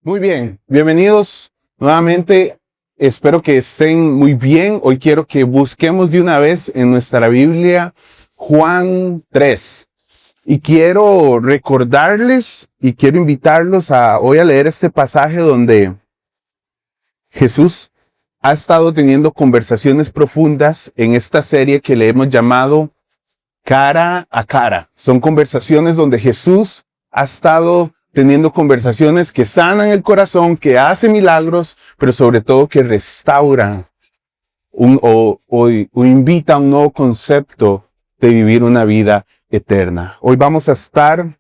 Muy bien, bienvenidos nuevamente. Espero que estén muy bien. Hoy quiero que busquemos de una vez en nuestra Biblia Juan 3. Y quiero recordarles y quiero invitarlos a hoy a leer este pasaje donde Jesús ha estado teniendo conversaciones profundas en esta serie que le hemos llamado Cara a Cara. Son conversaciones donde Jesús ha estado teniendo conversaciones que sanan el corazón, que hacen milagros, pero sobre todo que restauran o invitan a un nuevo concepto de vivir una vida eterna. Hoy vamos a estar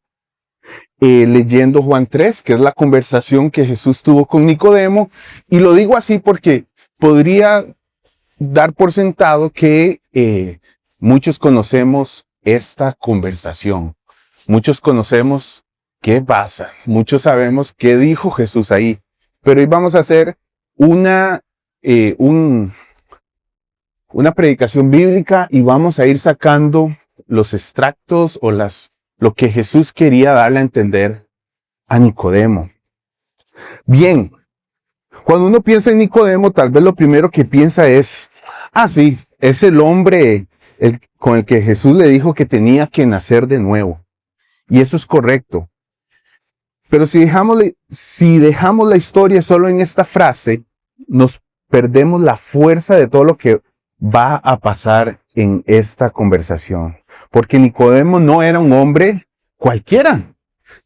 leyendo Juan 3, que es la conversación que Jesús tuvo con Nicodemo, y lo digo así porque podría dar por sentado que muchos conocemos esta conversación. Muchos conocemos qué pasa. Muchos sabemos qué dijo Jesús ahí. Pero hoy vamos a hacer una predicación bíblica y vamos a ir sacando los extractos o lo que Jesús quería darle a entender a Nicodemo. Bien, cuando uno piensa en Nicodemo, tal vez lo primero que piensa es, sí, es el hombre con el que Jesús le dijo que tenía que nacer de nuevo. Y eso es correcto. Pero si dejamos la historia solo en esta frase, nos perdemos la fuerza de todo lo que va a pasar en esta conversación. Porque Nicodemo no era un hombre cualquiera.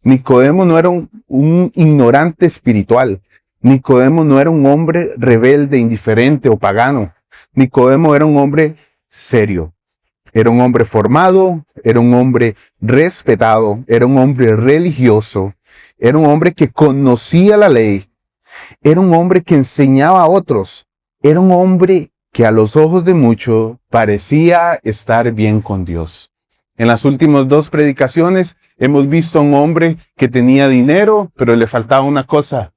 Nicodemo no era un ignorante espiritual. Nicodemo no era un hombre rebelde, indiferente o pagano. Nicodemo era un hombre serio. Era un hombre formado, era un hombre respetado, era un hombre religioso, era un hombre que conocía la ley, era un hombre que enseñaba a otros, era un hombre que a los ojos de muchos parecía estar bien con Dios. En las últimas dos predicaciones hemos visto a un hombre que tenía dinero, pero le faltaba una cosa.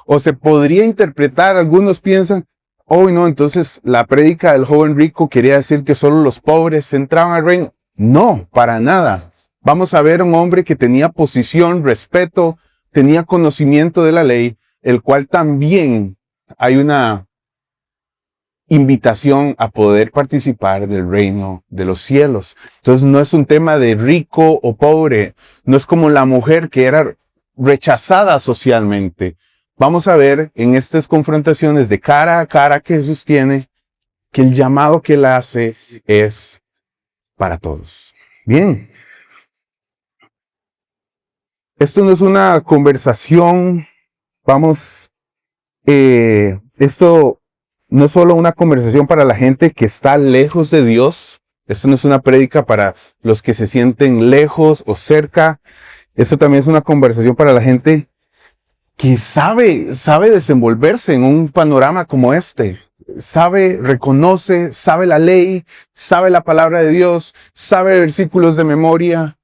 O se podría interpretar, algunos piensan, no, entonces la prédica del joven rico quería decir que solo los pobres entraban al reino. No, para nada. Vamos a ver a un hombre que tenía posición, respeto, tenía conocimiento de la ley, el cual también hay una invitación a poder participar del reino de los cielos. Entonces no es un tema de rico o pobre, no es como la mujer que era rechazada socialmente. Vamos a ver en estas confrontaciones de cara a cara que Jesús tiene, que el llamado que él hace es para todos. Bien. Esto no es una conversación, esto no es solo una conversación para la gente que está lejos de Dios. Esto no es una prédica para los que se sienten lejos o cerca. Esto también es una conversación para la gente que sabe desenvolverse en un panorama como este. Reconoce, sabe la ley, sabe la palabra de Dios, sabe versículos de memoria,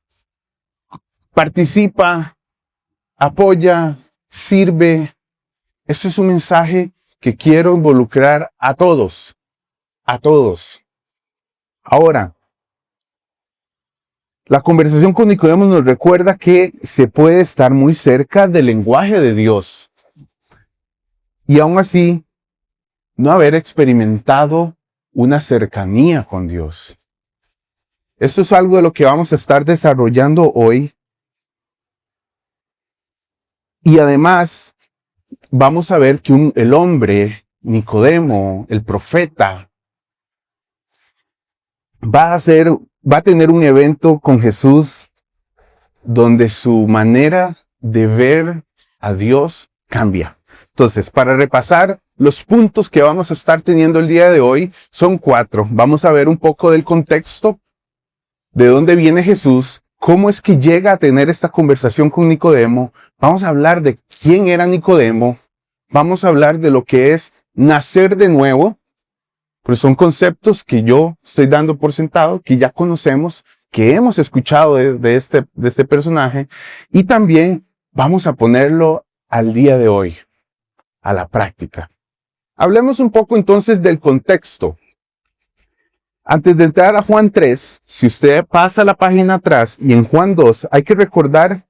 participa, apoya, sirve. Esto es un mensaje que quiero involucrar a todos, a todos. Ahora, la conversación con Nicodemo nos recuerda que se puede estar muy cerca del lenguaje de Dios y aún así no haber experimentado una cercanía con Dios. Esto es algo de lo que vamos a estar desarrollando hoy. Y además, vamos a ver que el hombre, Nicodemo, el profeta, va a tener un evento con Jesús donde su manera de ver a Dios cambia. Entonces, para repasar los puntos que vamos a estar teniendo el día de hoy, son 4. Vamos a ver un poco del contexto, de dónde viene Jesús, cómo es que llega a tener esta conversación con Nicodemo. Vamos a hablar de quién era Nicodemo. Vamos a hablar de lo que es nacer de nuevo. Pues son conceptos que yo estoy dando por sentado, que ya conocemos, que hemos escuchado de este personaje. Y también vamos a ponerlo al día de hoy, a la práctica. Hablemos un poco entonces del contexto. Antes de entrar a Juan 3, si usted pasa la página atrás y en Juan 2, hay que recordar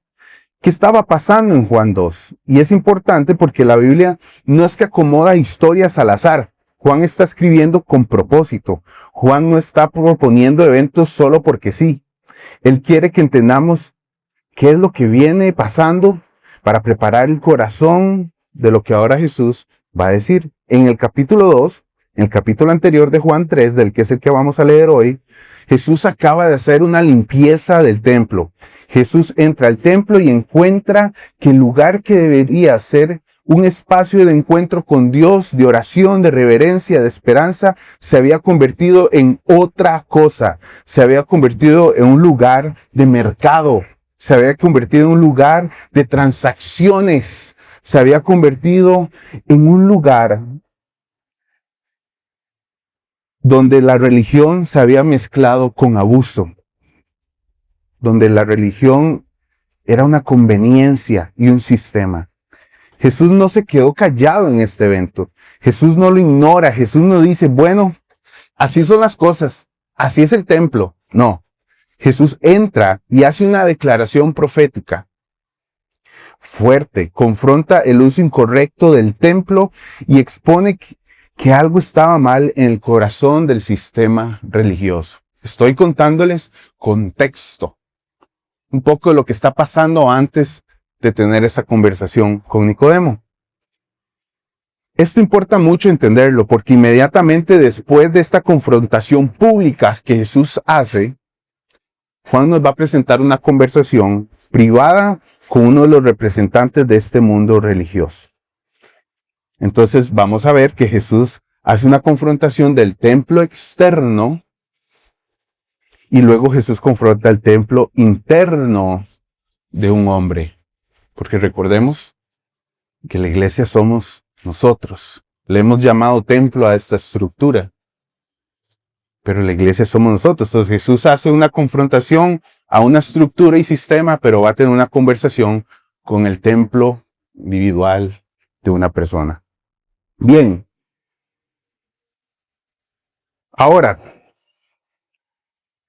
¿Qué estaba pasando en Juan 2? Y es importante porque la Biblia no es que acomoda historias al azar. Juan está escribiendo con propósito. Juan no está proponiendo eventos solo porque sí. Él quiere que entendamos qué es lo que viene pasando para preparar el corazón de lo que ahora Jesús va a decir. En el capítulo 2, en el capítulo anterior de Juan 3, del que es el que vamos a leer hoy, Jesús acaba de hacer una limpieza del templo. Jesús entra al templo y encuentra que el lugar que debería ser un espacio de encuentro con Dios, de oración, de reverencia, de esperanza, se había convertido en otra cosa. Se había convertido en un lugar de mercado. Se había convertido en un lugar de transacciones. Se había convertido en un lugar donde la religión se había mezclado con abuso, donde la religión era una conveniencia y un sistema. Jesús no se quedó callado en este evento. Jesús no lo ignora. Jesús no dice, bueno, así son las cosas, así es el templo. No, Jesús entra y hace una declaración profética fuerte, confronta el uso incorrecto del templo y expone que algo estaba mal en el corazón del sistema religioso. Estoy contándoles contexto, un poco de lo que está pasando antes de tener esa conversación con Nicodemo. Esto importa mucho entenderlo porque inmediatamente después de esta confrontación pública que Jesús hace, Juan nos va a presentar una conversación privada con uno de los representantes de este mundo religioso. Entonces vamos a ver que Jesús hace una confrontación del templo externo y luego Jesús confronta el templo interno de un hombre. Porque recordemos que la iglesia somos nosotros. Le hemos llamado templo a esta estructura. Pero la iglesia somos nosotros. Entonces Jesús hace una confrontación a una estructura y sistema, pero va a tener una conversación con el templo individual de una persona. Bien. Ahora,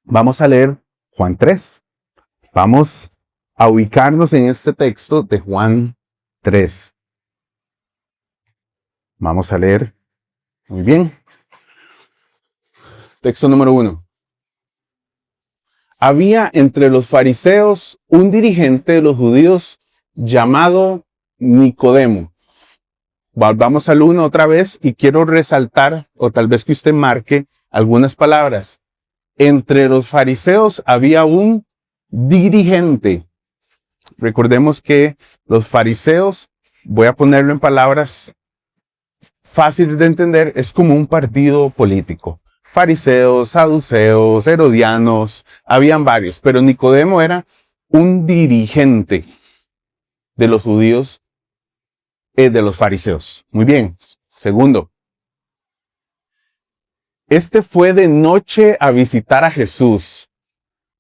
vamos a leer Juan 3. Vamos a ubicarnos en este texto de Juan 3. Vamos a leer. Muy bien. Texto número 1. Había entre los fariseos un dirigente de los judíos llamado Nicodemo. Vamos al 1 otra vez y quiero resaltar, o tal vez que usted marque algunas palabras. Entre los fariseos había un dirigente. Recordemos que los fariseos, voy a ponerlo en palabras fáciles de entender, es como un partido político. Fariseos, saduceos, herodianos, habían varios, pero Nicodemo era un dirigente de los judíos, de los fariseos. Muy bien. Segundo, este fue de noche a visitar a Jesús.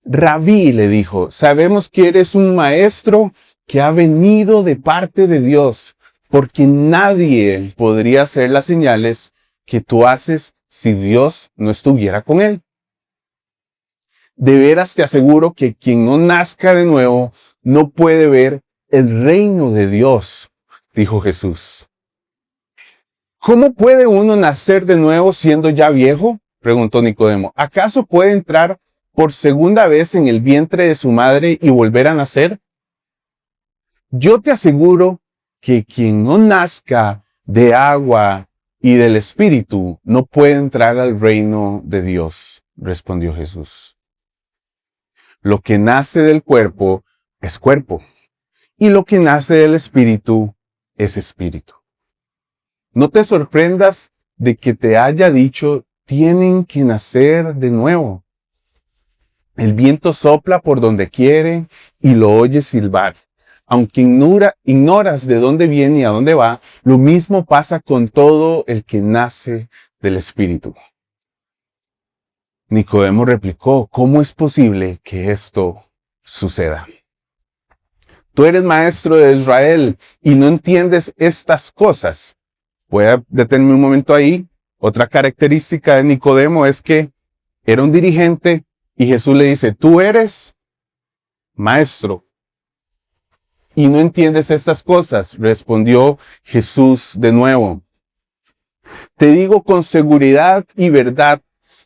Rabí, le dijo, sabemos que eres un maestro que ha venido de parte de Dios, porque nadie podría hacer las señales que tú haces si Dios no estuviera con él. De veras te aseguro que quien no nazca de nuevo no puede ver el reino de Dios, dijo Jesús. ¿Cómo puede uno nacer de nuevo siendo ya viejo? Preguntó Nicodemo. ¿Acaso puede entrar por segunda vez en el vientre de su madre y volver a nacer? Yo te aseguro que quien no nazca de agua y del Espíritu no puede entrar al reino de Dios, respondió Jesús. Lo que nace del cuerpo es cuerpo, y lo que nace del Espíritu es espíritu. No te sorprendas de que te haya dicho, tienen que nacer de nuevo. El viento sopla por donde quiere y lo oyes silbar. Aunque ignoras de dónde viene y a dónde va, lo mismo pasa con todo el que nace del Espíritu. Nicodemo replicó, ¿cómo es posible que esto suceda? Tú eres maestro de Israel y no entiendes estas cosas. Voy a detenerme un momento ahí. Otra característica de Nicodemo es que era un dirigente y Jesús le dice, tú eres maestro. y no entiendes estas cosas? Respondió Jesús de nuevo. Te digo con seguridad y verdad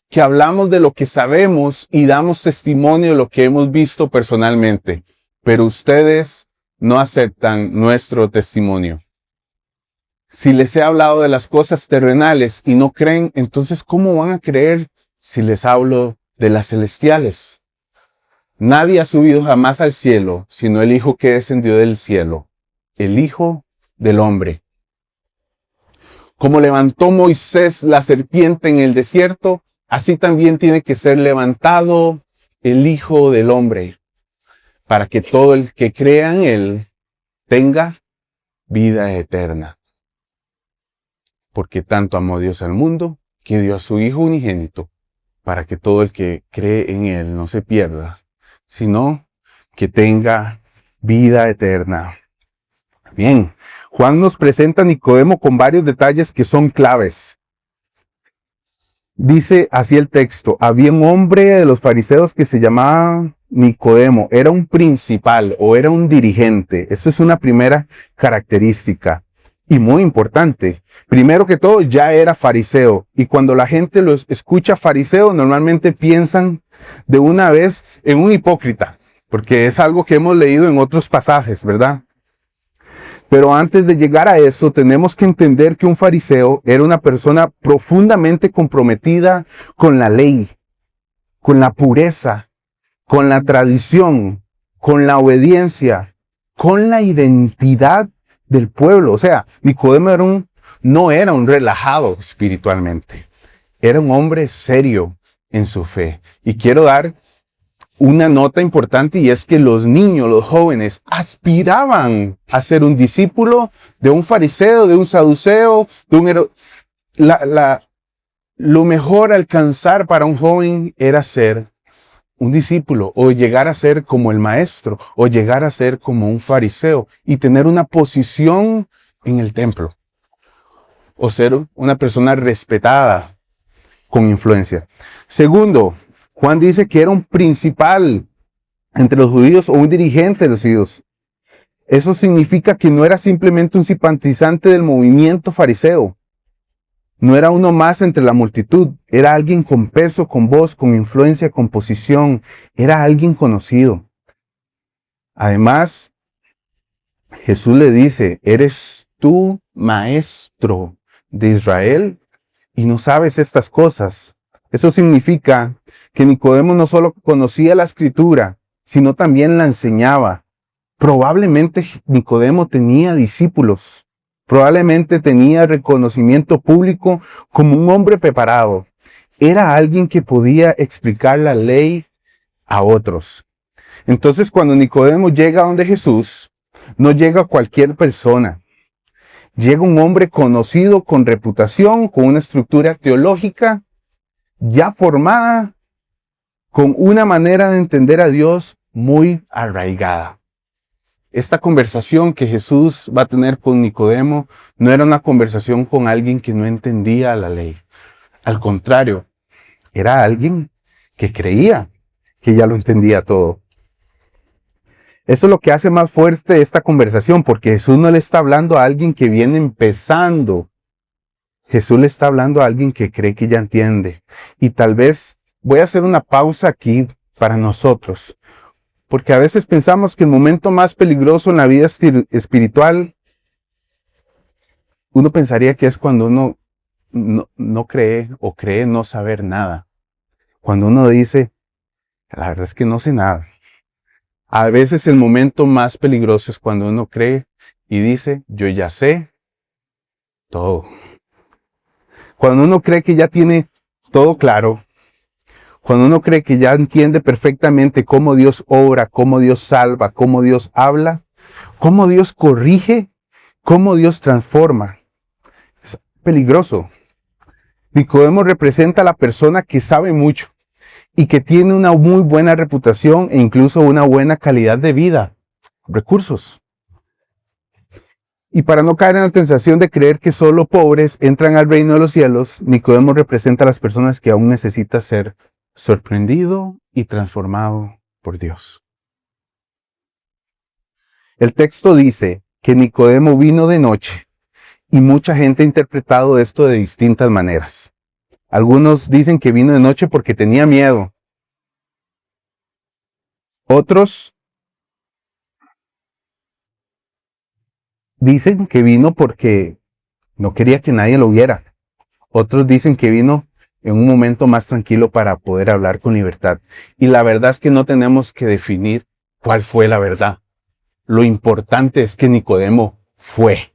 que hablamos de lo que sabemos y damos testimonio de lo que hemos visto personalmente, pero ustedes no aceptan nuestro testimonio. Si les he hablado de las cosas terrenales y no creen, entonces ¿cómo van a creer si les hablo de las celestiales? Nadie ha subido jamás al cielo, sino el Hijo que descendió del cielo, el Hijo del Hombre. Como levantó Moisés la serpiente en el desierto, así también tiene que ser levantado el Hijo del Hombre, para que todo el que crea en Él tenga vida eterna. Porque tanto amó Dios al mundo, que dio a su Hijo unigénito, para que todo el que cree en Él no se pierda, sino que tenga vida eterna. Bien, Juan nos presenta a Nicodemo con varios detalles que son claves. Dice así el texto: había un hombre de los fariseos que se llamaba Nicodemo, era un principal o era un dirigente. Esto es una primera característica y muy importante. Primero que todo, ya era fariseo, y cuando la gente los escucha fariseo, normalmente piensan de una vez en un hipócrita, porque es algo que hemos leído en otros pasajes, ¿verdad? Pero antes de llegar a eso, tenemos que entender que un fariseo era una persona profundamente comprometida con la ley, con la pureza, con la tradición, con la obediencia, con la identidad del pueblo. O sea, Nicodemo no era un relajado espiritualmente, era un hombre serio en su fe. Y quiero dar una nota importante, y es que los niños, los jóvenes, aspiraban a ser un discípulo de un fariseo, de un saduceo, de un lo mejor a alcanzar para un joven era ser un discípulo, o llegar a ser como el maestro, o llegar a ser como un fariseo, y tener una posición en el templo, o ser una persona respetada con influencia. Segundo, Juan dice que era un principal entre los judíos o un dirigente de los judíos. Eso significa que no era simplemente un simpatizante del movimiento fariseo. No era uno más entre la multitud. Era alguien con peso, con voz, con influencia, con posición. Era alguien conocido. Además, Jesús le dice: ¿eres tú maestro de Israel y no sabes estas cosas? Eso significa que Nicodemo no solo conocía la escritura, sino también la enseñaba. Probablemente Nicodemo tenía discípulos. Probablemente tenía reconocimiento público como un hombre preparado. Era alguien que podía explicar la ley a otros. Entonces, cuando Nicodemo llega donde Jesús, no llega cualquier persona. Llega un hombre conocido, con reputación, con una estructura teológica ya formada, con una manera de entender a Dios muy arraigada. Esta conversación que Jesús va a tener con Nicodemo no era una conversación con alguien que no entendía la ley. Al contrario, era alguien que creía que ya lo entendía todo. Eso es lo que hace más fuerte esta conversación, porque Jesús no le está hablando a alguien que viene empezando. Jesús le está hablando a alguien que cree que ya entiende. Y tal vez voy a hacer una pausa aquí para nosotros, porque a veces pensamos que el momento más peligroso en la vida espiritual, uno pensaría que es cuando uno no cree o cree no saber nada. Cuando uno dice: la verdad es que no sé nada. A veces el momento más peligroso es cuando uno cree y dice: yo ya sé todo. Cuando uno cree que ya tiene todo claro, cuando uno cree que ya entiende perfectamente cómo Dios obra, cómo Dios salva, cómo Dios habla, cómo Dios corrige, cómo Dios transforma. Es peligroso. Nicodemo representa a la persona que sabe mucho y que tiene una muy buena reputación e incluso una buena calidad de vida, recursos. Y para no caer en la tentación de creer que solo pobres entran al reino de los cielos, Nicodemo representa a las personas que aún necesitan ser sorprendido y transformado por Dios. El texto dice que Nicodemo vino de noche y mucha gente ha interpretado esto de distintas maneras. Algunos dicen que vino de noche porque tenía miedo. Otros dicen que vino porque no quería que nadie lo viera. Otros dicen que vino en un momento más tranquilo para poder hablar con libertad. Y la verdad es que no tenemos que definir cuál fue la verdad. Lo importante es que Nicodemo fue.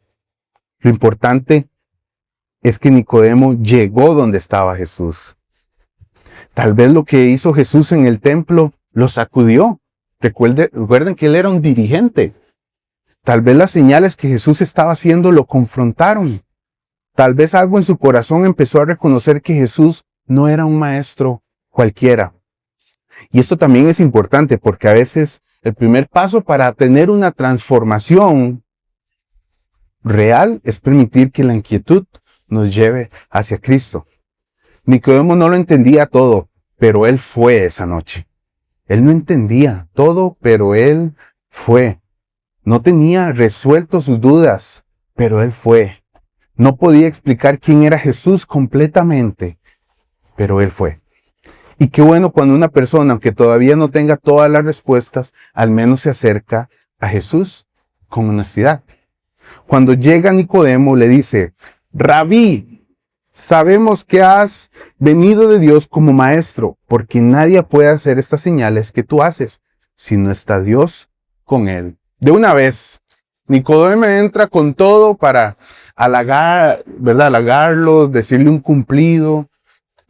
Lo importante es que Nicodemo llegó donde estaba Jesús. Tal vez lo que hizo Jesús en el templo lo sacudió. Recuerden que él era un dirigente. Tal vez las señales que Jesús estaba haciendo lo confrontaron. Tal vez algo en su corazón empezó a reconocer que Jesús no era un maestro cualquiera. Y esto también es importante porque a veces el primer paso para tener una transformación real es permitir que la inquietud nos lleve hacia Cristo. Nicodemo no lo entendía todo, pero él fue esa noche. Él no entendía todo, pero él fue. No tenía resuelto sus dudas, pero él fue. No podía explicar quién era Jesús completamente, pero él fue. Y qué bueno cuando una persona, aunque todavía no tenga todas las respuestas, al menos se acerca a Jesús con honestidad. Cuando llega Nicodemo, le dice: Rabí, sabemos que has venido de Dios como maestro, porque nadie puede hacer estas señales que tú haces si no está Dios con él. De una vez, Nicodemo entra con todo para halagarlo, decirle un cumplido.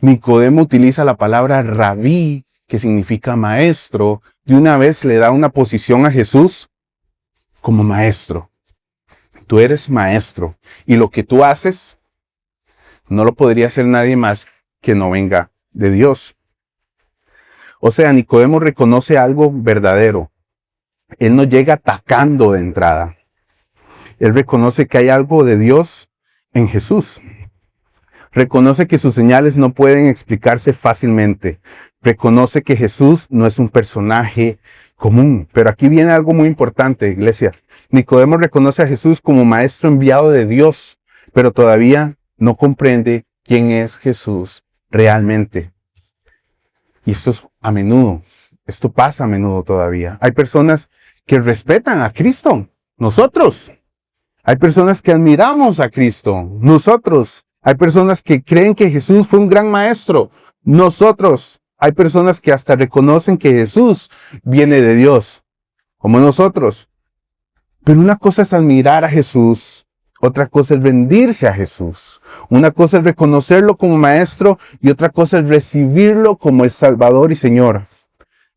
Nicodemo utiliza la palabra rabí, que significa maestro. De una vez le da una posición a Jesús como maestro. Tú eres maestro y lo que tú haces no lo podría hacer nadie más que no venga de Dios. O sea, Nicodemo reconoce algo verdadero. Él no llega atacando de entrada. Él reconoce que hay algo de Dios en Jesús. Reconoce que sus señales no pueden explicarse fácilmente. Reconoce que Jesús no es un personaje común. Pero aquí viene algo muy importante, iglesia. Nicodemo reconoce a Jesús como maestro enviado de Dios, pero todavía no comprende quién es Jesús realmente. Y esto es a menudo. Esto pasa a menudo todavía. Hay personas que respetan a Cristo. Nosotros. Hay personas que admiramos a Cristo. Nosotros. Hay personas que creen que Jesús fue un gran maestro. Nosotros. Hay personas que hasta reconocen que Jesús viene de Dios, como nosotros. Pero una cosa es admirar a Jesús, otra cosa es rendirse a Jesús. Una cosa es reconocerlo como maestro y otra cosa es recibirlo como el Salvador y Señor.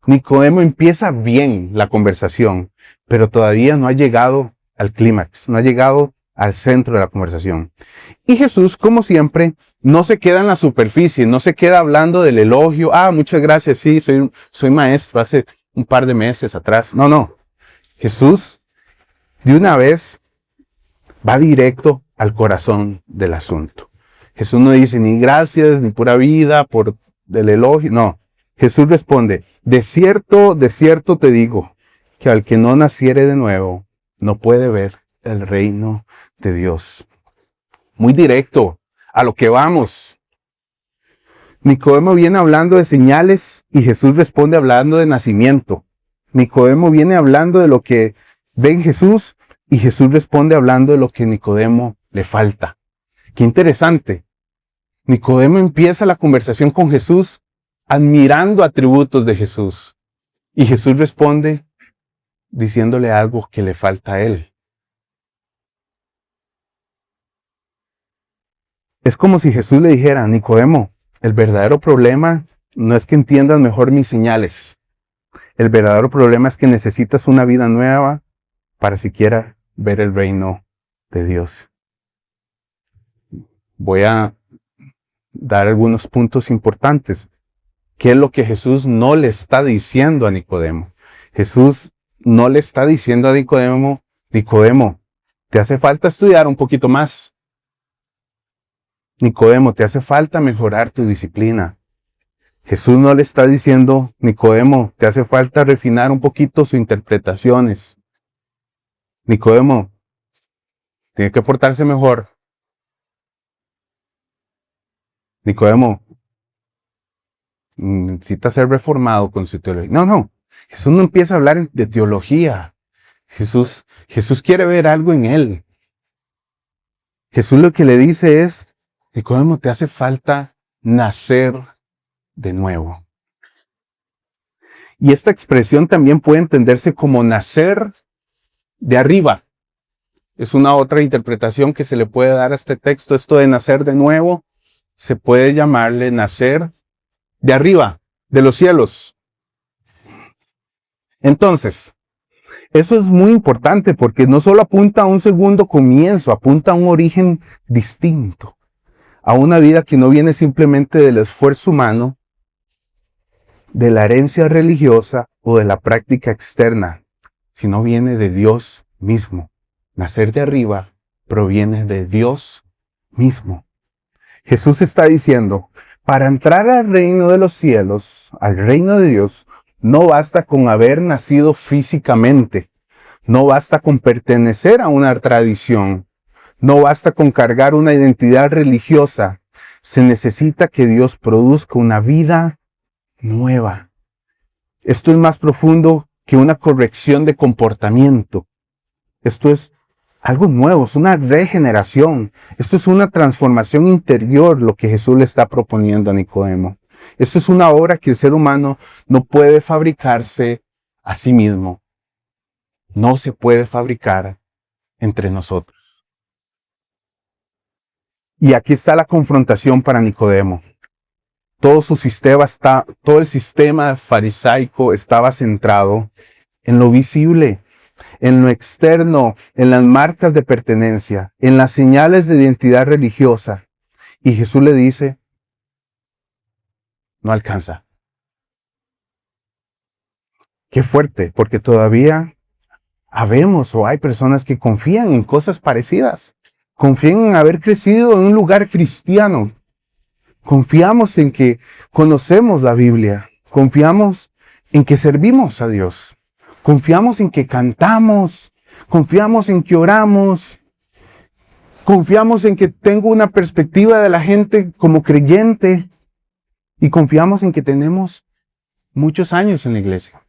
Nicodemo empieza bien la conversación, pero todavía no ha llegado al clímax, no ha llegado al centro de la conversación. Y Jesús, como siempre, no se queda en la superficie, no se queda hablando del elogio. Muchas gracias, sí, soy maestro hace un par de meses atrás. No. Jesús, de una vez, va directo al corazón del asunto. Jesús no dice ni gracias, ni pura vida por el elogio. No, Jesús responde: de cierto te digo, que al que no naciere de nuevo, no puede ver el reino de Dios. Muy directo, a lo que vamos. Nicodemo viene hablando de señales y Jesús responde hablando de nacimiento. Nicodemo viene hablando de lo que ve en Jesús y Jesús responde hablando de lo que a Nicodemo le falta. Qué interesante. Nicodemo empieza la conversación con Jesús admirando atributos de Jesús. Y Jesús responde diciéndole algo que le falta a él. Es como si Jesús le dijera: Nicodemo, el verdadero problema no es que entiendas mejor mis señales. El verdadero problema es que necesitas una vida nueva para siquiera ver el reino de Dios. Voy a dar algunos puntos importantes. ¿Qué es lo que Jesús no le está diciendo a Nicodemo? Jesús no le está diciendo a Nicodemo: Nicodemo, te hace falta estudiar un poquito más. Nicodemo, te hace falta mejorar tu disciplina. Jesús no le está diciendo: Nicodemo, te hace falta refinar un poquito sus interpretaciones. Nicodemo tiene que portarse mejor. Nicodemo necesita ser reformado con su teología. No. Jesús no empieza a hablar de teología. Jesús quiere ver algo en él. Jesús lo que le dice es, Nicodemo, te hace falta nacer de nuevo. Y esta expresión también puede entenderse como nacer de arriba. Es una otra interpretación que se le puede dar a este texto. Esto de nacer de nuevo, se puede llamarle nacer de arriba, de los cielos. Entonces, eso es muy importante porque no solo apunta a un segundo comienzo, apunta a un origen distinto, a una vida que no viene simplemente del esfuerzo humano, de la herencia religiosa o de la práctica externa, sino viene de Dios mismo. Nacer de arriba proviene de Dios mismo. Jesús está diciendo, para entrar al reino de los cielos, al reino de Dios, no basta con haber nacido físicamente, no basta con pertenecer a una tradición, no basta con cargar una identidad religiosa, se necesita que Dios produzca una vida nueva. Esto es más profundo que una corrección de comportamiento. Esto es algo nuevo, es una regeneración. Esto es una transformación interior lo que Jesús le está proponiendo a Nicodemo. Esto es una obra que el ser humano no puede fabricarse a sí mismo. No se puede fabricar entre nosotros. Y aquí está la confrontación para Nicodemo. Todo el sistema farisaico estaba centrado en lo visible, en lo externo, en las marcas de pertenencia, en las señales de identidad religiosa. Y Jesús le dice, no alcanza. Qué fuerte, porque todavía habemos o hay personas que confían en cosas parecidas. Confían en haber crecido en un lugar cristiano. Confiamos en que conocemos la Biblia. Confiamos en que servimos a Dios. Confiamos en que cantamos. Confiamos en que oramos. Confiamos en que tengo una perspectiva de la gente como creyente. Y confiamos en que tenemos muchos años en la iglesia.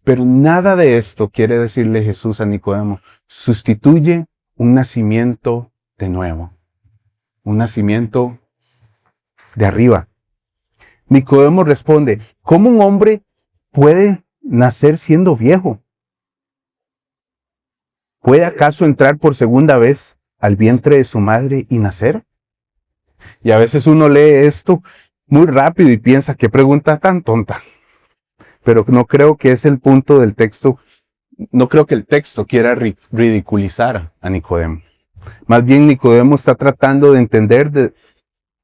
Pero nada de esto, quiere decirle Jesús a Nicodemo, sustituye un nacimiento de nuevo. Un nacimiento de arriba. Nicodemo responde, ¿cómo un hombre puede nacer siendo viejo? ¿Puede acaso entrar por segunda vez al vientre de su madre y nacer? Y a veces uno lee esto muy rápido y piensa, qué pregunta tan tonta. Pero no creo que es el punto del texto. No creo que el texto quiera ridiculizar a Nicodemo. Más bien Nicodemo está tratando de entender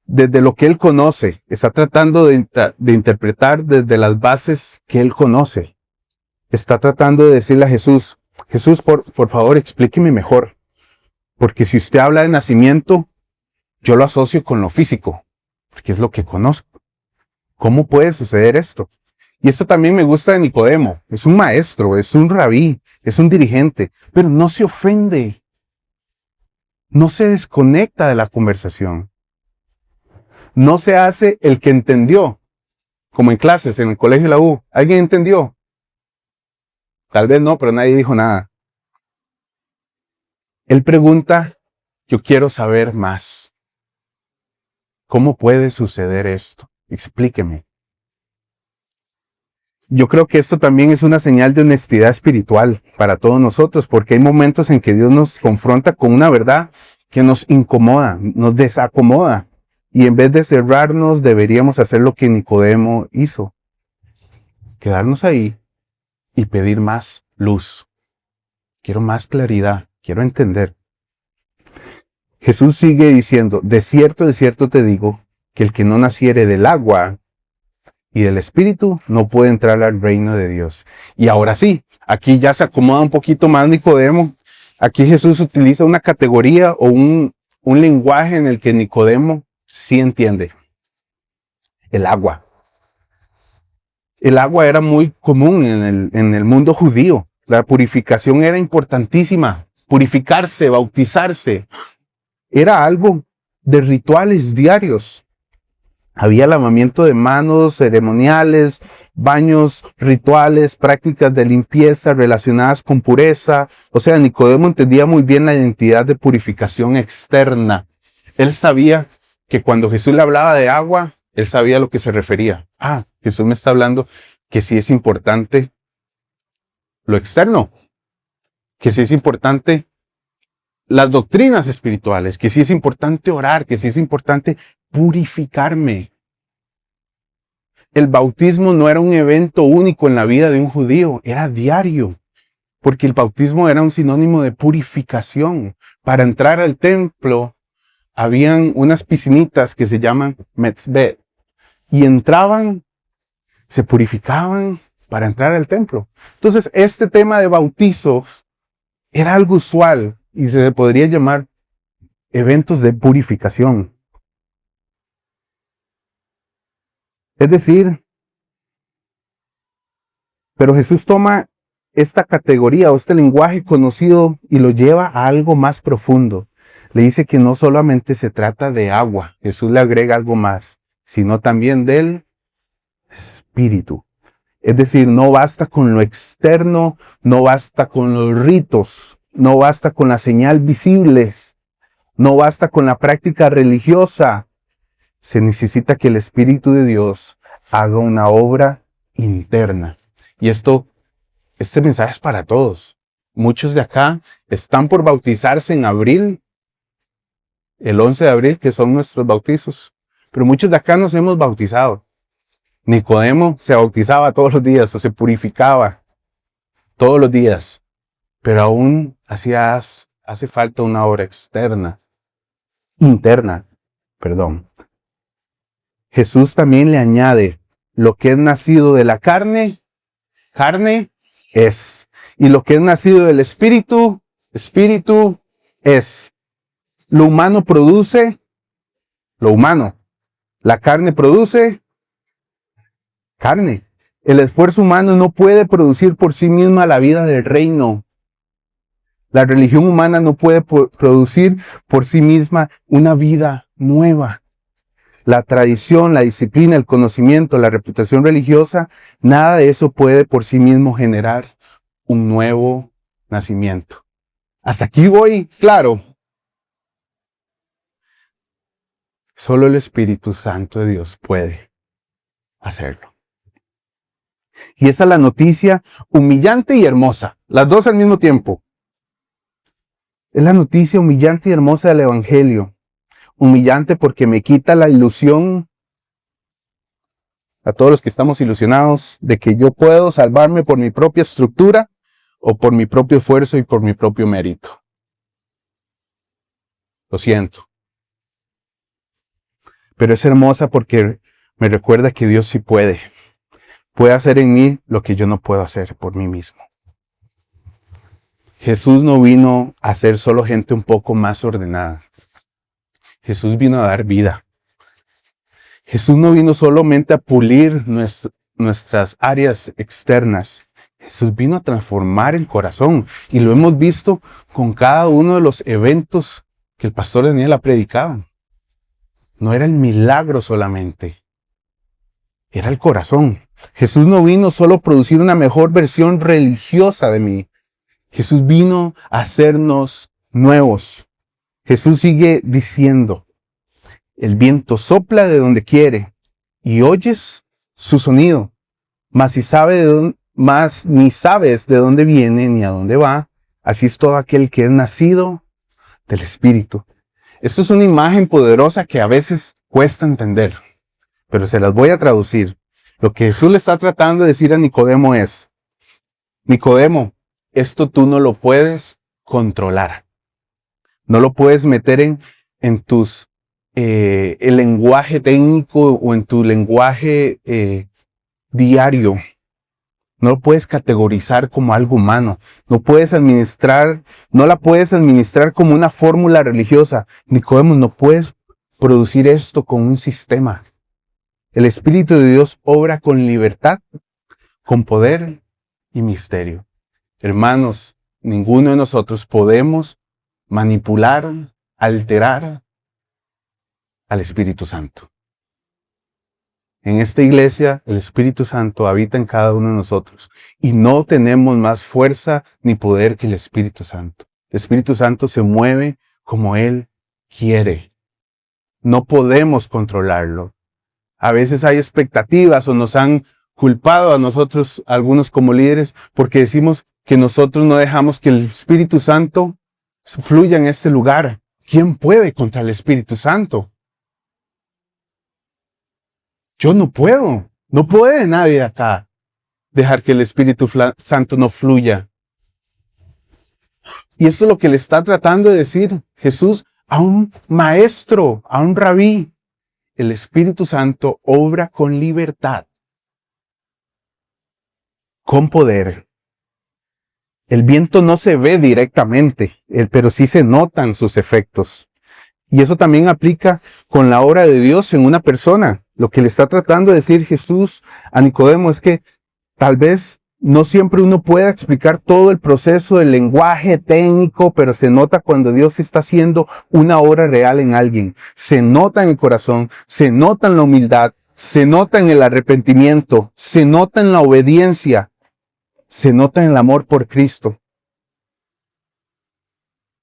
desde lo que él conoce. Está tratando de interpretar desde las bases que él conoce. Está tratando de decirle a Jesús, por favor, explíqueme mejor. Porque si usted habla de nacimiento, yo lo asocio con lo físico, porque es lo que conozco. ¿Cómo puede suceder esto? Y esto también me gusta de Nicodemo. Es un maestro, es un rabí, es un dirigente, pero no se ofende. No se desconecta de la conversación. No se hace el que entendió, como en clases, en el colegio de la U. ¿Alguien entendió? Tal vez no, pero nadie dijo nada. Él pregunta, yo quiero saber más. ¿Cómo puede suceder esto? Explíqueme. Yo creo que esto también es una señal de honestidad espiritual para todos nosotros, porque hay momentos en que Dios nos confronta con una verdad que nos incomoda, nos desacomoda. Y en vez de cerrarnos, deberíamos hacer lo que Nicodemo hizo. Quedarnos ahí y pedir más luz. Quiero más claridad, quiero entender. Jesús sigue diciendo, de cierto te digo, que el que no naciere del agua y del Espíritu no puede entrar al reino de Dios. Y ahora sí, aquí ya se acomoda un poquito más Nicodemo. Aquí Jesús utiliza una categoría o un lenguaje en el que Nicodemo sí entiende. El agua. El agua era muy común en el mundo judío. La purificación era importantísima. Purificarse, bautizarse, era algo de rituales diarios. Había lavamiento de manos, ceremoniales, baños rituales, prácticas de limpieza relacionadas con pureza. O sea, Nicodemo entendía muy bien la identidad de purificación externa. Él sabía que cuando Jesús le hablaba de agua, él sabía a lo que se refería. Ah, Jesús me está hablando que sí es importante lo externo, que sí es importante las doctrinas espirituales, que sí es importante orar, que sí es importante purificarme. El bautismo no era un evento único en la vida de un judío, era diario, porque el bautismo era un sinónimo de purificación. Para entrar al templo, habían unas piscinitas que se llaman metzbet, y entraban, se purificaban para entrar al templo. Entonces, este tema de bautizos era algo usual y se podría llamar eventos de purificación. Es decir, pero Jesús toma esta categoría o este lenguaje conocido y lo lleva a algo más profundo. Le dice que no solamente se trata de agua, Jesús le agrega algo más, sino también del Espíritu. Es decir, no basta con lo externo, no basta con los ritos, no basta con la señal visible, no basta con la práctica religiosa. Se necesita que el Espíritu de Dios haga una obra interna. Y este mensaje es para todos. Muchos de acá están por bautizarse en abril, el 11 de abril, que son nuestros bautizos. Pero muchos de acá nos hemos bautizado. Nicodemo se bautizaba todos los días o se purificaba todos los días. Pero aún hace falta una obra interna. Jesús también le añade, lo que es nacido de la carne es. Y lo que es nacido del espíritu es. Lo humano produce lo humano. La carne produce carne. El esfuerzo humano no puede producir por sí misma la vida del reino. La religión humana no puede producir por sí misma una vida nueva. La tradición, la disciplina, el conocimiento, la reputación religiosa, nada de eso puede por sí mismo generar un nuevo nacimiento. Hasta aquí voy, claro. Solo el Espíritu Santo de Dios puede hacerlo. Y esa es la noticia humillante y hermosa, las dos al mismo tiempo. Es la noticia humillante y hermosa del Evangelio. Humillante porque me quita la ilusión, a todos los que estamos ilusionados, de que yo puedo salvarme por mi propia estructura o por mi propio esfuerzo y por mi propio mérito. Lo siento. Pero es hermosa porque me recuerda que Dios sí puede. Puede hacer en mí lo que yo no puedo hacer por mí mismo. Jesús no vino a ser solo gente un poco más ordenada. Jesús vino a dar vida. Jesús no vino solamente a pulir nuestras áreas externas. Jesús vino a transformar el corazón. Y lo hemos visto con cada uno de los eventos que el pastor Daniel ha predicado. No era el milagro solamente. Era el corazón. Jesús no vino solo a producir una mejor versión religiosa de mí. Jesús vino a hacernos nuevos. Jesús sigue diciendo, el viento sopla de donde quiere y oyes su sonido, mas ni sabes de dónde viene ni a dónde va. Así es todo aquel que es nacido del Espíritu. Esto es una imagen poderosa que a veces cuesta entender, pero se las voy a traducir. Lo que Jesús le está tratando de decir a Nicodemo es, Nicodemo, esto tú no lo puedes controlar. No lo puedes meter en tus el lenguaje técnico o en tu lenguaje diario. No lo puedes categorizar como algo humano. No la puedes administrar como una fórmula religiosa. Nicodemo, no puedes producir esto con un sistema. El Espíritu de Dios obra con libertad, con poder y misterio. Hermanos, ninguno de nosotros podemos manipular, alterar al Espíritu Santo. En esta iglesia, el Espíritu Santo habita en cada uno de nosotros y no tenemos más fuerza ni poder que el Espíritu Santo. El Espíritu Santo se mueve como Él quiere. No podemos controlarlo. A veces hay expectativas o nos han culpado a nosotros, algunos como líderes, porque decimos que nosotros no dejamos que el Espíritu Santo fluya en este lugar. ¿Quién puede contra el Espíritu Santo? Yo no puedo. No puede nadie acá dejar que el Espíritu Santo no fluya. Y esto es lo que le está tratando de decir Jesús a un maestro, a un rabí. El Espíritu Santo obra con libertad, con poder. El viento no se ve directamente, pero sí se notan sus efectos. Y eso también aplica con la obra de Dios en una persona. Lo que le está tratando de decir Jesús a Nicodemo es que tal vez no siempre uno pueda explicar todo el proceso del lenguaje técnico, pero se nota cuando Dios está haciendo una obra real en alguien. Se nota en el corazón, se nota en la humildad, se nota en el arrepentimiento, se nota en la obediencia, se nota en el amor por Cristo.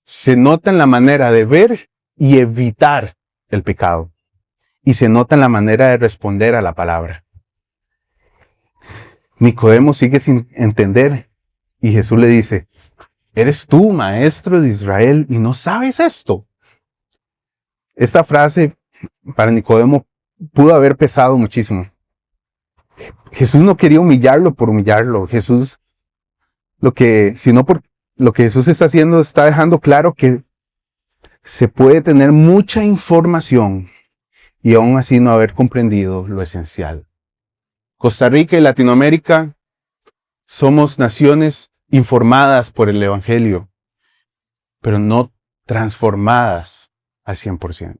Se nota en la manera de ver y evitar el pecado. Y se nota en la manera de responder a la palabra. Nicodemo sigue sin entender y Jesús le dice, ¿eres tú, maestro de Israel, y no sabes esto? Esta frase para Nicodemo pudo haber pesado muchísimo. Jesús no quería humillarlo por humillarlo. Jesús, sino por lo que Jesús está haciendo, está dejando claro que se puede tener mucha información y aún así no haber comprendido lo esencial. Costa Rica y Latinoamérica somos naciones informadas por el Evangelio, pero no transformadas al 100%.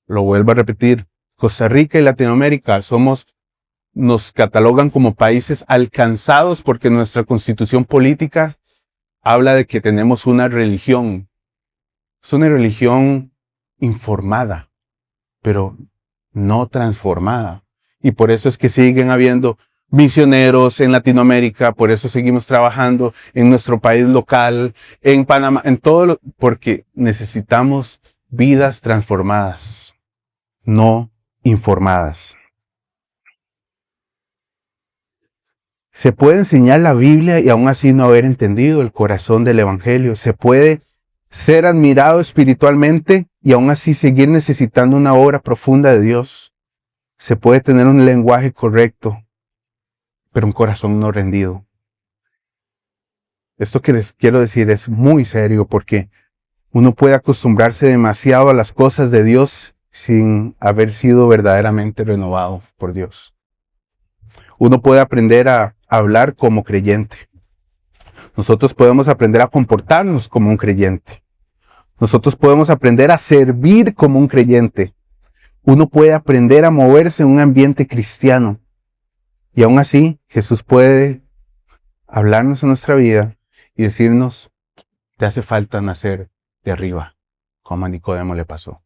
Lo vuelvo a repetir. Costa Rica y Latinoamérica nos catalogan como países alcanzados porque nuestra constitución política habla de que tenemos una religión. Es una religión informada, pero no transformada. Y por eso es que siguen habiendo misioneros en Latinoamérica, por eso seguimos trabajando en nuestro país local, en Panamá, en todo porque necesitamos vidas transformadas, no informadas. Se puede enseñar la Biblia y aún así no haber entendido el corazón del Evangelio. Se puede ser admirado espiritualmente y aún así seguir necesitando una obra profunda de Dios. Se puede tener un lenguaje correcto, pero un corazón no rendido. Esto que les quiero decir es muy serio porque uno puede acostumbrarse demasiado a las cosas de Dios sin haber sido verdaderamente renovado por Dios. Uno puede aprender a hablar como creyente. Nosotros podemos aprender a comportarnos como un creyente. Nosotros podemos aprender a servir como un creyente. Uno puede aprender a moverse en un ambiente cristiano. Y aún así, Jesús puede hablarnos en nuestra vida y decirnos, te hace falta nacer de arriba, como a Nicodemo le pasó.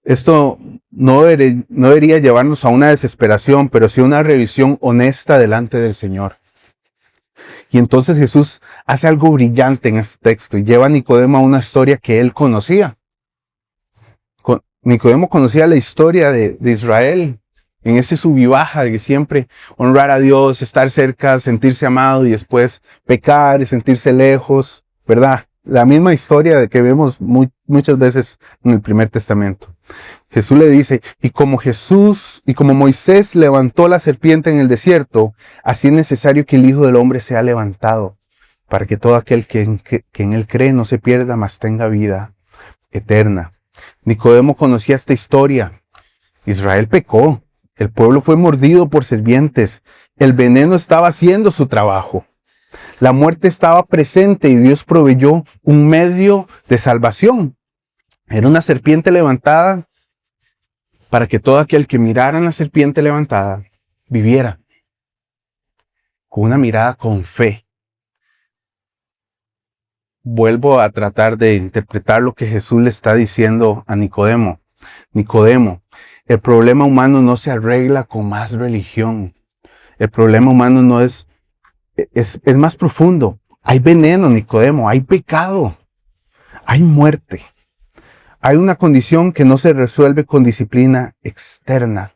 Esto no debería llevarnos a una desesperación, pero sí a una revisión honesta delante del Señor. Y entonces Jesús hace algo brillante en este texto y lleva a Nicodemo a una historia que él conocía. Nicodemo conocía la historia de Israel, en ese sub y baja de siempre honrar a Dios, estar cerca, sentirse amado y después pecar y sentirse lejos, ¿verdad? La misma historia que vemos muchas veces en el Primer Testamento. Jesús le dice, y como Moisés levantó la serpiente en el desierto, así es necesario que el Hijo del Hombre sea levantado, para que todo aquel que en él cree no se pierda, mas tenga vida eterna. Nicodemo conocía esta historia. Israel pecó, el pueblo fue mordido por serpientes, el veneno estaba haciendo su trabajo. La muerte estaba presente y Dios proveyó un medio de salvación. Era una serpiente levantada para que todo aquel que mirara en la serpiente levantada viviera con una mirada con fe. Vuelvo a tratar de interpretar lo que Jesús le está diciendo a Nicodemo. Nicodemo, el problema humano no se arregla con más religión. El problema humano no es más profundo. Hay veneno, Nicodemo, hay pecado, hay muerte. Hay una condición que no se resuelve con disciplina externa.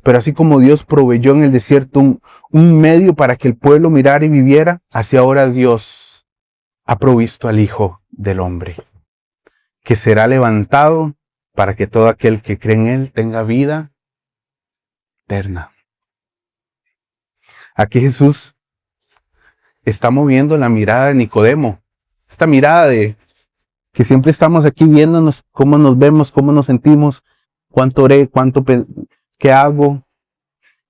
Pero así como Dios proveyó en el desierto un medio para que el pueblo mirara y viviera, así ahora Dios ha provisto al Hijo del Hombre, que será levantado para que todo aquel que cree en Él tenga vida eterna. Aquí Jesús está moviendo la mirada de Nicodemo, esta mirada de que siempre estamos aquí viéndonos cómo nos vemos, cómo nos sentimos, cuánto oré, qué hago,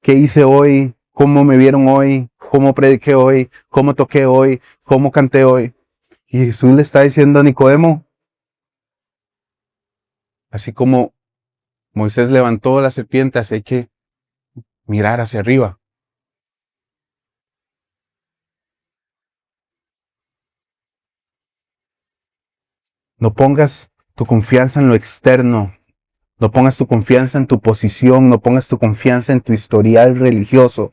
qué hice hoy, cómo me vieron hoy, cómo prediqué hoy, cómo toqué hoy, cómo canté hoy. Y Jesús le está diciendo a Nicodemo, así como Moisés levantó la serpiente, así hay que mirar hacia arriba. No pongas tu confianza en lo externo. No pongas tu confianza en tu posición. No pongas tu confianza en tu historial religioso.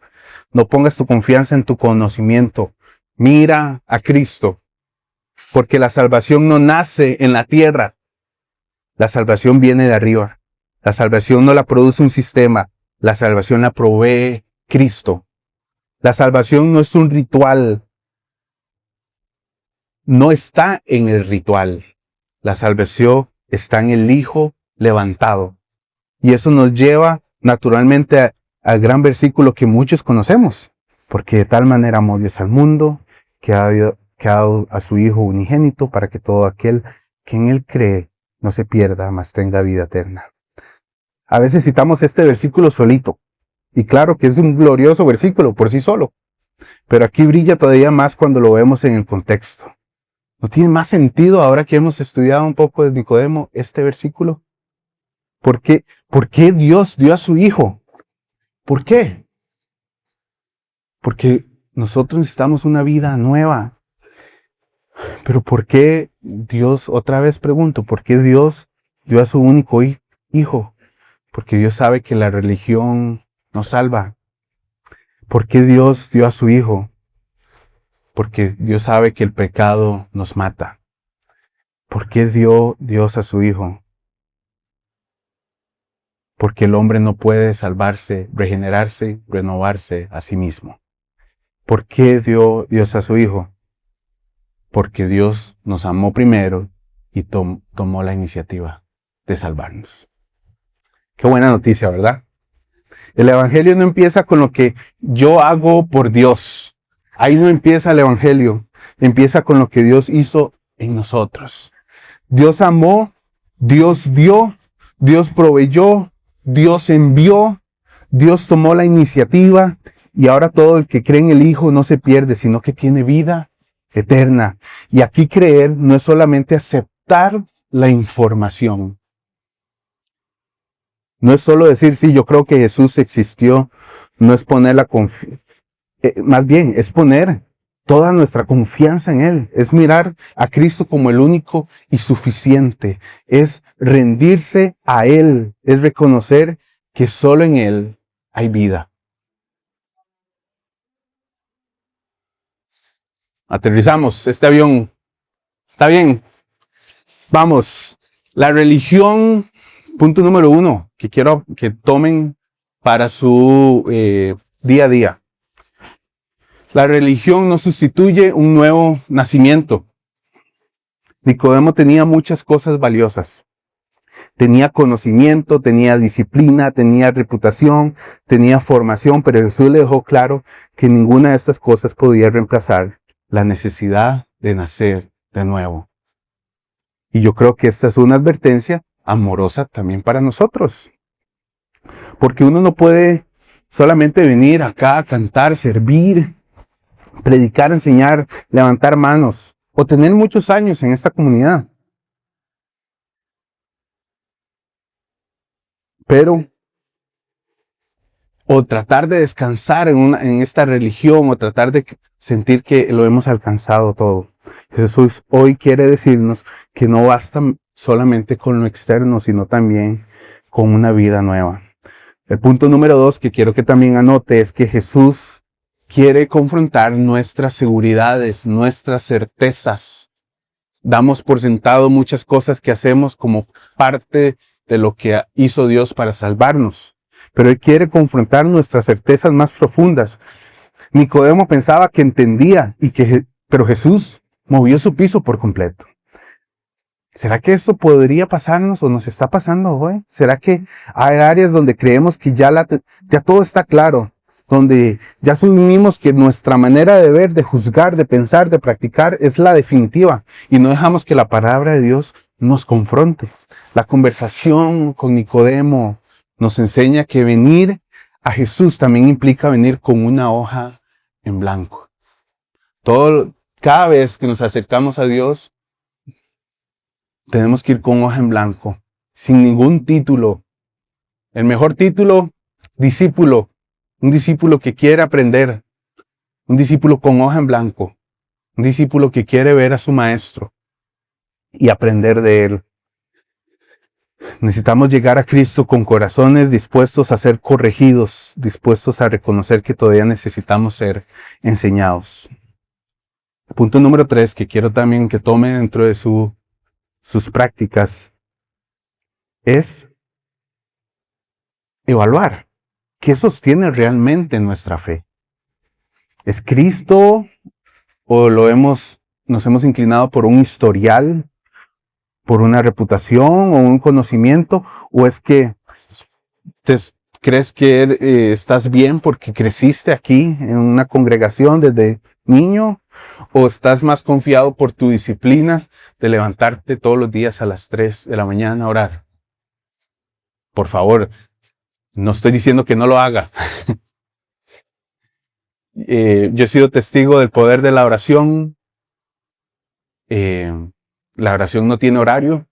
No pongas tu confianza en tu conocimiento. Mira a Cristo. Porque la salvación no nace en la tierra. La salvación viene de arriba. La salvación no la produce un sistema. La salvación la provee Cristo. La salvación no es un ritual. No está en el ritual. La salvación está en el Hijo levantado. Y eso nos lleva naturalmente al gran versículo que muchos conocemos. Porque de tal manera amó Dios al mundo, que ha dado a su Hijo unigénito, para que todo aquel que en Él cree no se pierda, mas tenga vida eterna. A veces citamos este versículo solito. Y claro que es un glorioso versículo por sí solo. Pero aquí brilla todavía más cuando lo vemos en el contexto. ¿No tiene más sentido ahora que hemos estudiado un poco de Nicodemo este versículo? ¿Por qué Dios dio a su Hijo? ¿Por qué? Porque nosotros necesitamos una vida nueva. Pero ¿por qué Dios, otra vez pregunto, por qué Dios dio a su único Hijo? Porque Dios sabe que la religión nos salva. ¿Por qué Dios dio a su Hijo? Porque Dios sabe que el pecado nos mata. ¿Por qué dio Dios a su Hijo? Porque el hombre no puede salvarse, regenerarse, renovarse a sí mismo. ¿Por qué dio Dios a su Hijo? Porque Dios nos amó primero y tomó la iniciativa de salvarnos. Qué buena noticia, ¿verdad? El Evangelio no empieza con lo que yo hago por Dios. Ahí no empieza el Evangelio. Empieza con lo que Dios hizo en nosotros. Dios amó, Dios dio, Dios proveyó, Dios envió, Dios tomó la iniciativa y ahora todo el que cree en el Hijo no se pierde, sino que tiene vida eterna. Y aquí creer no es solamente aceptar la información. No es solo decir, sí, yo creo que Jesús existió. No es poner la confianza. Más bien, es poner toda nuestra confianza en Él. Es mirar a Cristo como el único y suficiente. Es rendirse a Él. Es reconocer que solo en Él hay vida. Aterrizamos. Este avión está bien. Vamos. La religión, punto número 1, que quiero que tomen para su día a día. La religión no sustituye un nuevo nacimiento. Nicodemo tenía muchas cosas valiosas. Tenía conocimiento, tenía disciplina, tenía reputación, tenía formación, pero Jesús le dejó claro que ninguna de estas cosas podía reemplazar la necesidad de nacer de nuevo. Y yo creo que esta es una advertencia amorosa también para nosotros. Porque uno no puede solamente venir acá a cantar, servir, predicar, enseñar, levantar manos o tener muchos años en esta comunidad. Pero o tratar de descansar en esta religión, o tratar de sentir que lo hemos alcanzado todo. Jesús hoy quiere decirnos que no basta solamente con lo externo, sino también con una vida nueva. El punto número 2 que quiero que también anote es que Jesús quiere confrontar nuestras seguridades, nuestras certezas. Damos por sentado muchas cosas que hacemos como parte de lo que hizo Dios para salvarnos. Pero Él quiere confrontar nuestras certezas más profundas. Nicodemo pensaba que entendía, pero Jesús movió su piso por completo. ¿Será que esto podría pasarnos o nos está pasando hoy? ¿Será que hay áreas donde creemos que ya todo está claro? Donde ya asumimos que nuestra manera de ver, de juzgar, de pensar, de practicar es la definitiva y no dejamos que la palabra de Dios nos confronte. La conversación con Nicodemo nos enseña que venir a Jesús también implica venir con una hoja en blanco. Cada vez que nos acercamos a Dios, tenemos que ir con hoja en blanco, sin ningún título. El mejor título, discípulo. Un discípulo que quiere aprender. Un discípulo con hoja en blanco. Un discípulo que quiere ver a su maestro y aprender de él. Necesitamos llegar a Cristo con corazones dispuestos a ser corregidos, dispuestos a reconocer que todavía necesitamos ser enseñados. Punto número 3 que quiero también que tome dentro de sus prácticas es evaluar qué sostiene realmente nuestra fe. ¿Es Cristo o nos hemos inclinado por un historial, por una reputación o un conocimiento? ¿O es que crees que estás bien porque creciste aquí en una congregación desde niño? ¿O estás más confiado por tu disciplina de levantarte todos los días a las 3 de la mañana a orar? Por favor, no estoy diciendo que no lo haga. Yo he sido testigo del poder de la oración. La oración no tiene horario,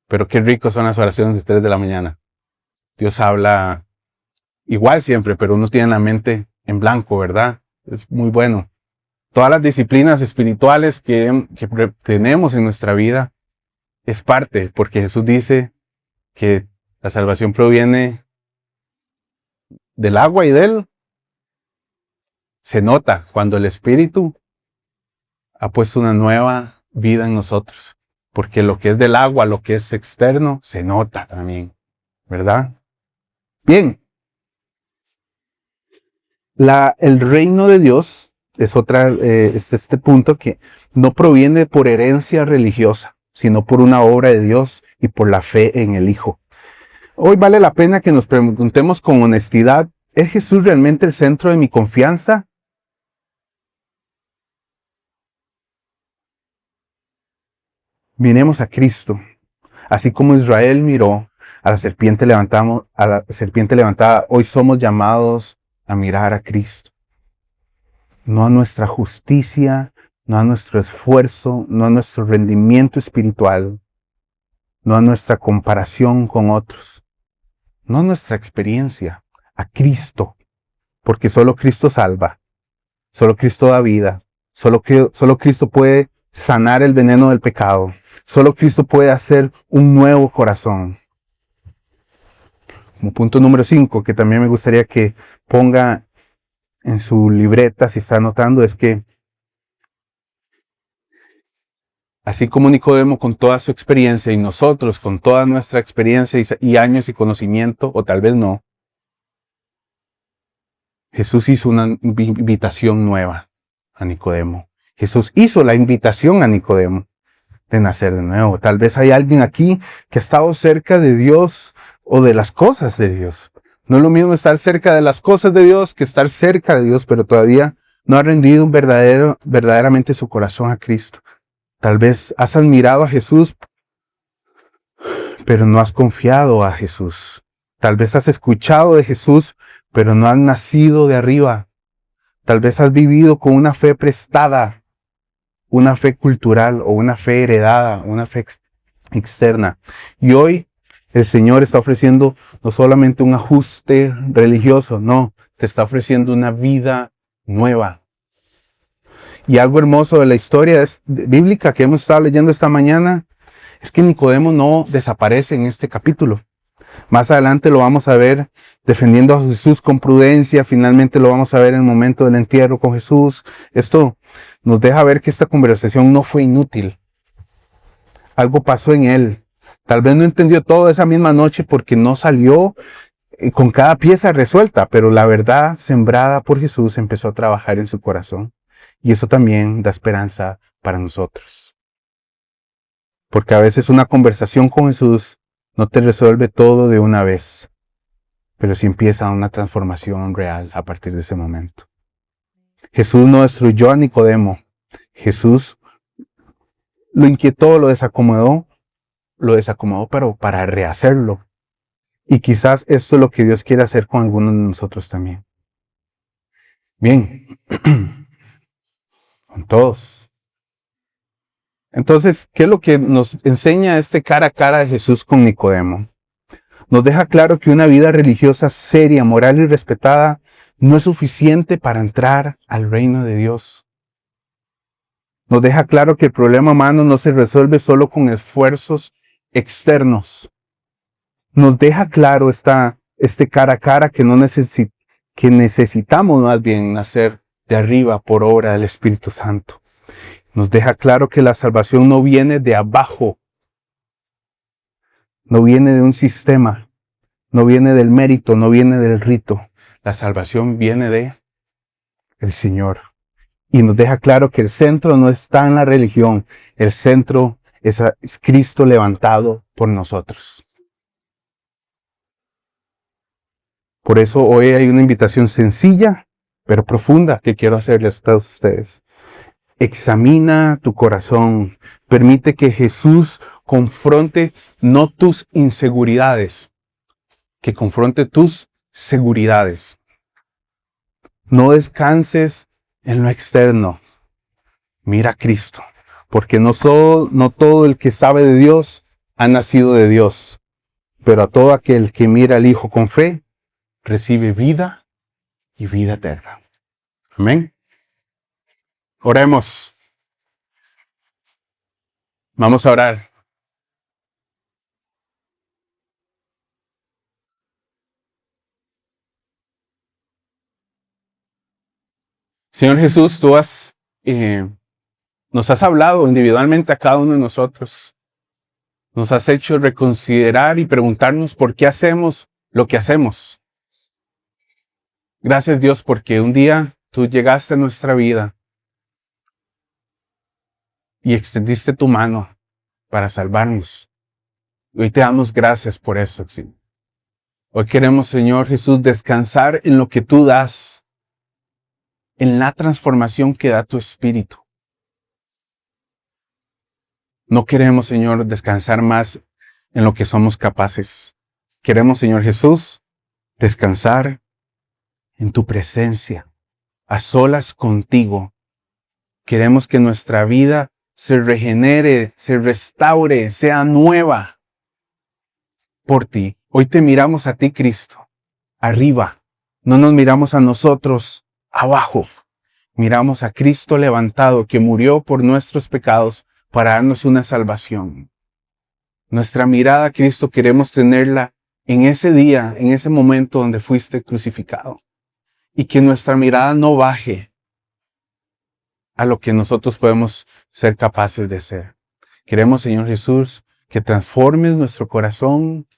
pero qué rico son las oraciones de 3 de la mañana. Dios habla igual siempre, pero uno tiene la mente en blanco, ¿verdad? Es muy bueno. Todas las disciplinas espirituales que tenemos en nuestra vida es parte, porque Jesús dice que la salvación proviene del agua y del. Se nota cuando el Espíritu ha puesto una nueva vida en nosotros, porque lo que es del agua, lo que es externo, se nota también, ¿verdad? Bien. El reino de Dios es este punto que no proviene por herencia religiosa, sino por una obra de Dios y por la fe en el Hijo. Hoy vale la pena que nos preguntemos con honestidad, ¿es Jesús realmente el centro de mi confianza? Miremos a Cristo, así como Israel miró a la serpiente levantada, hoy somos llamados a mirar a Cristo. No a nuestra justicia, no a nuestro esfuerzo, no a nuestro rendimiento espiritual, no a nuestra comparación con otros, no a nuestra experiencia, a Cristo, porque solo Cristo salva, solo Cristo da vida, solo Cristo puede sanar el veneno del pecado, solo Cristo puede hacer un nuevo corazón. Como punto número 5, que también me gustaría que ponga en su libreta, si está anotando, es que así como Nicodemo con toda su experiencia y nosotros con toda nuestra experiencia y años y conocimiento, o tal vez no, Jesús hizo una invitación nueva a Nicodemo. Jesús hizo la invitación a Nicodemo de nacer de nuevo. Tal vez hay alguien aquí que ha estado cerca de Dios o de las cosas de Dios. No es lo mismo estar cerca de las cosas de Dios que estar cerca de Dios, pero todavía no ha rendido verdaderamente su corazón a Cristo. Tal vez has admirado a Jesús, pero no has confiado a Jesús. Tal vez has escuchado de Jesús, pero no has nacido de arriba. Tal vez has vivido con una fe prestada, una fe cultural o una fe heredada, una fe externa. Y hoy El Señor está ofreciendo no solamente un ajuste religioso, no, te está ofreciendo una vida nueva. Y algo hermoso de la historia bíblica que hemos estado leyendo esta mañana es que Nicodemo no desaparece en este capítulo. Más adelante lo vamos a ver defendiendo a Jesús con prudencia. Finalmente lo vamos a ver en el momento del entierro con Jesús. Esto nos deja ver que esta conversación no fue inútil. Algo pasó en él. Tal vez no entendió todo esa misma noche porque no salió con cada pieza resuelta, pero la verdad sembrada por Jesús empezó a trabajar en su corazón. Y eso también da esperanza para nosotros. Porque a veces una conversación con Jesús no te resuelve todo de una vez, pero sí empieza una transformación real a partir de ese momento. Jesús no destruyó a Nicodemo. Jesús lo inquietó, lo desacomodó, pero para rehacerlo. Y quizás esto es lo que Dios quiere hacer con algunos de nosotros también. Bien, con todos. Entonces, ¿qué es lo que nos enseña este cara a cara de Jesús con Nicodemo? Nos deja claro que una vida religiosa seria, moral y respetada no es suficiente para entrar al reino de Dios. Nos deja claro que el problema humano no se resuelve solo con esfuerzos externos. Nos deja claro este cara a cara que necesitamos más bien nacer de arriba por obra del Espíritu Santo. Nos deja claro que la salvación no viene de abajo, no viene de un sistema, no viene del mérito, no viene del rito. La salvación viene de el Señor. Y nos deja claro que el centro no está en la religión, el centro es Cristo levantado por nosotros. Por eso hoy hay una invitación sencilla, pero profunda que quiero hacerles a todos ustedes. Examina tu corazón. Permite que Jesús confronte no tus inseguridades, que confronte tus seguridades. No descanses en lo externo. Mira a Cristo, porque no todo el que sabe de Dios ha nacido de Dios, pero a todo aquel que mira al Hijo con fe, recibe vida y vida eterna. Amén. Oremos. Vamos a orar. Señor Jesús, tú nos has hablado individualmente a cada uno de nosotros. Nos has hecho reconsiderar y preguntarnos por qué hacemos lo que hacemos. Gracias Dios porque un día tú llegaste a nuestra vida y extendiste tu mano para salvarnos. Hoy te damos gracias por eso, Señor. Hoy queremos, Señor Jesús, descansar en lo que tú das, en la transformación que da tu Espíritu. No queremos, Señor, descansar más en lo que somos capaces. Queremos, Señor Jesús, descansar en tu presencia, a solas contigo. Queremos que nuestra vida se regenere, se restaure, sea nueva por ti. Hoy te miramos a ti, Cristo, arriba. No nos miramos a nosotros abajo. Miramos a Cristo levantado, que murió por nuestros pecados para darnos una salvación. Nuestra mirada a Cristo queremos tenerla en ese día, en ese momento donde fuiste crucificado. Y que nuestra mirada no baje a lo que nosotros podemos ser capaces de ser. Queremos, Señor Jesús, que transformes nuestro corazón,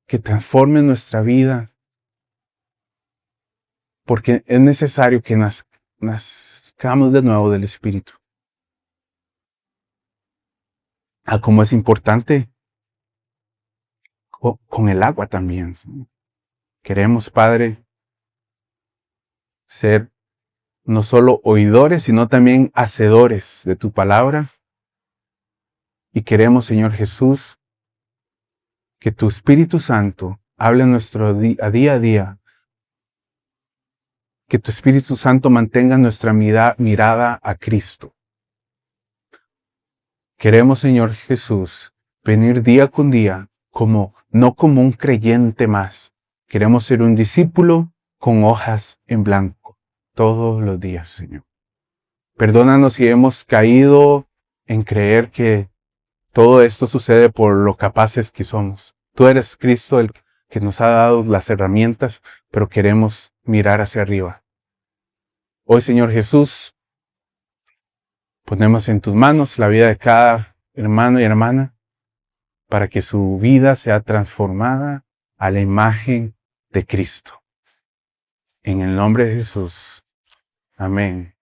que transformes nuestra vida, porque es necesario que nazcamos de nuevo del Espíritu. Como es importante con el agua también. Queremos, Padre, ser no solo oidores, sino también hacedores de tu palabra. Y queremos, Señor Jesús, que tu Espíritu Santo hable en nuestro día a día. Que tu Espíritu Santo mantenga nuestra mirada a Cristo. Queremos, Señor Jesús, venir día con día no como un creyente más. Queremos ser un discípulo con hojas en blanco todos los días, Señor. Perdónanos si hemos caído en creer que todo esto sucede por lo capaces que somos. Tú eres Cristo el que nos ha dado las herramientas, pero queremos mirar hacia arriba. Hoy, Señor Jesús, ponemos en tus manos la vida de cada hermano y hermana para que su vida sea transformada a la imagen de Cristo. En el nombre de Jesús. Amén.